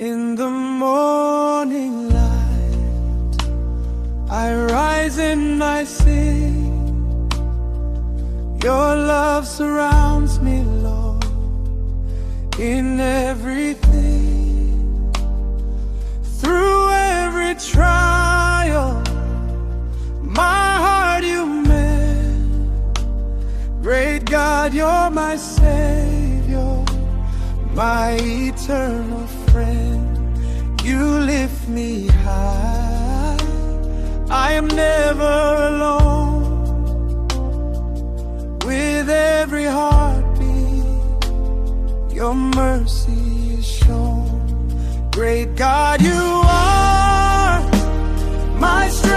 In the morning light, I rise and I sing. Your love surrounds me, Lord, in everything. Through every trial, my heart you mend. Great God, you're my Savior, my eternal friend. You lift me high, I am never alone. With every heartbeat, your mercy is shown. Great God, you are my strength.